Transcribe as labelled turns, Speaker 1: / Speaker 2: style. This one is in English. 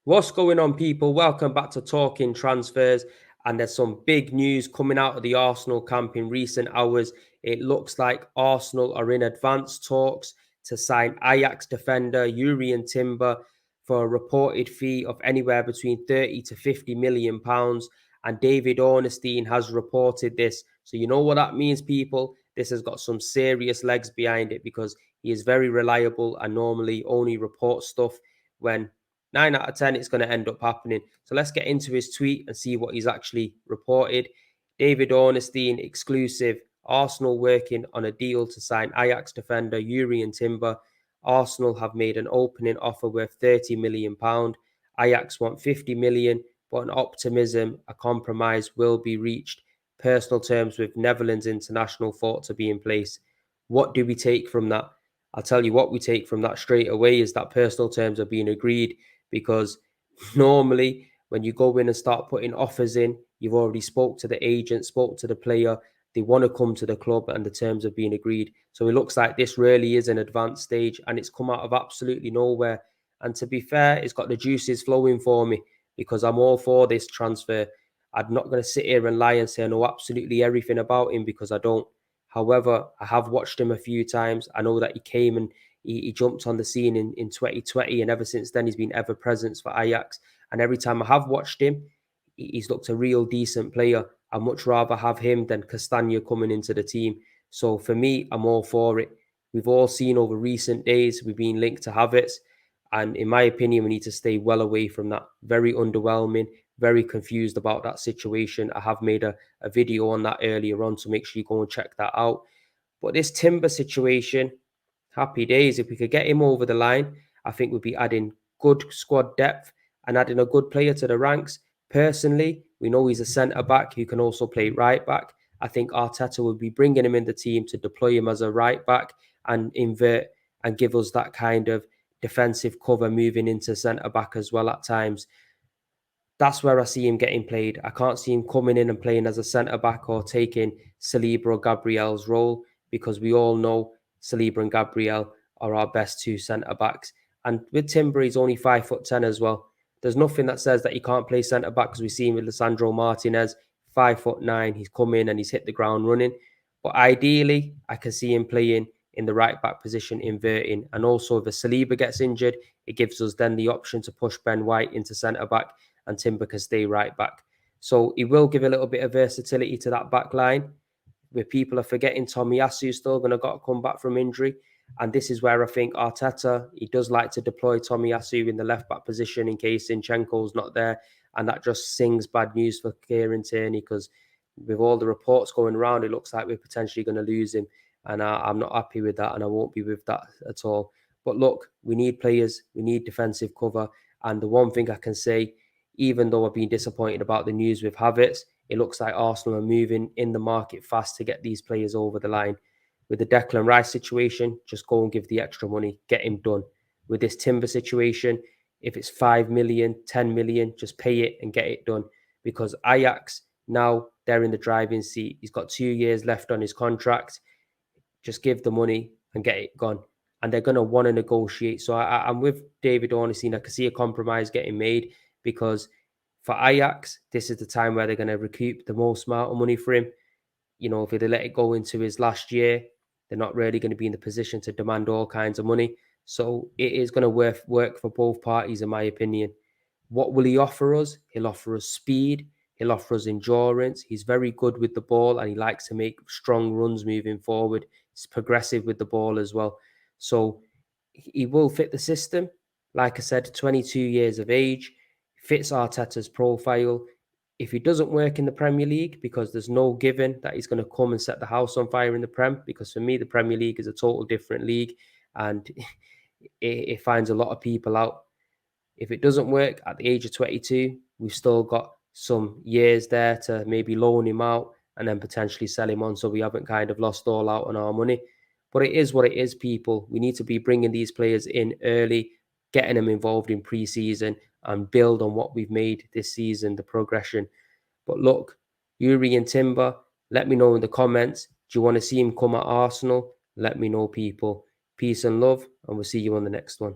Speaker 1: What's going on, people? Welcome back to Talking Transfers. And there's some big news coming out of the Arsenal camp in recent hours. It looks like Arsenal are in advanced talks to sign Ajax defender Jurriën Timber for a reported fee of anywhere between 30 to 50 million pounds. And David Ornstein has reported this. So you know what that means, people? This has got some serious legs behind it because he is very reliable and normally only reports stuff when 9 out of 10, it's going to end up happening. So let's get into his tweet and see what he's actually reported. David Ornstein, exclusive. Arsenal working on a deal to sign Ajax defender Jurriën Timber. Arsenal have made an opening offer worth £30 million. Ajax want 50 million, but an optimism, a compromise will be reached. Personal terms with Netherlands international thought to be in place. What do we take from that? I'll tell you what we take from that straight away is that personal terms are being agreed, because normally when you go in and start putting offers in, you've already spoke to the agent, spoke to the player, they want to come to the club and the terms have been agreed. So it looks like this really is an advanced stage and it's come out of absolutely nowhere. And to be fair, it's got the juices flowing for me because I'm all for this transfer. I'm not going to sit here and lie and say I know absolutely everything about him because I don't. However, I have watched him a few times. I know that he came and he jumped on the scene in 2020, and ever since then, he's been ever present for Ajax. And every time I have watched him, he's looked a real decent player. I'd much rather have him than Castagna coming into the team. So for me, I'm all for it. We've all seen over recent days, we've been linked to Havertz. And in my opinion, we need to stay well away from that. Very underwhelming, very confused about that situation. I have made a video on that earlier on, so make sure you go and check that out. But this Timber situation, happy days. If we could get him over the line, I think we'd be adding good squad depth and adding a good player to the ranks. Personally, we know he's a centre back who can also play right back. I think Arteta would be bringing him in the team to deploy him as a right back and invert and give us that kind of defensive cover moving into centre back as well at times. That's where I see him getting played. I can't see him coming in and playing as a centre back or taking Saliba or Gabriel's role, because we all know Saliba and Gabriel are our best two centre backs. And with Timber, he's only 5'10" as well. There's nothing that says that he can't play centre back, because we've seen with Lisandro Martinez, 5'9". He's come in and he's hit the ground running. But ideally, I can see him playing in the right back position, inverting. And also, if a Saliba gets injured, it gives us then the option to push Ben White into centre back and Timber can stay right back. So he will give a little bit of versatility to that back line. Where people are forgetting, Tomiyasu is still going to got to come back from injury. And this is where I think Arteta, he does like to deploy Tomiyasu in the left back position in case Zinchenko's not there. And that just sings bad news for Kieran Tierney, because with all the reports going around, it looks like we're potentially going to lose him. And I'm not happy with that, and I won't be with that at all. But look, we need players, we need defensive cover. And the one thing I can say, even though I've been disappointed about the news with Havertz, it looks like Arsenal are moving in the market fast to get these players over the line. With the Declan Rice situation, just go and give the extra money, get him done. With this Timber situation, if it's 5 million, 10 million, just pay it and get it done. Because Ajax, now they're in the driving seat. He's got 2 years left on his contract. Just give the money and get it gone. And they're going to want to negotiate. So I'm with David Ornstein. I can see a compromise getting made, because for Ajax, this is the time where they're going to recoup the most amount of money for him. You know, if they let it go into his last year, they're not really going to be in the position to demand all kinds of money. So it is going to work for both parties, in my opinion. What will he offer us? He'll offer us speed. He'll offer us endurance. He's very good with the ball and he likes to make strong runs moving forward. He's progressive with the ball as well. So he will fit the system. Like I said, 22 years of age, fits Arteta's profile. If he doesn't work in the Premier League, because there's no given that he's going to come and set the house on fire in the Prem, because for me, the Premier League is a total different league and it finds a lot of people out. If it doesn't work at the age of 22, we've still got some years there to maybe loan him out and then potentially sell him on, so we haven't kind of lost all out on our money. But it is what it is, people. We need to be bringing these players in early, getting them involved in pre-season and build on what we've made this season, the progression. But look, Jurriën Timber, let me know in the comments. Do you want to see him come at Arsenal? Let me know, people. Peace and love, and we'll see you on the next one.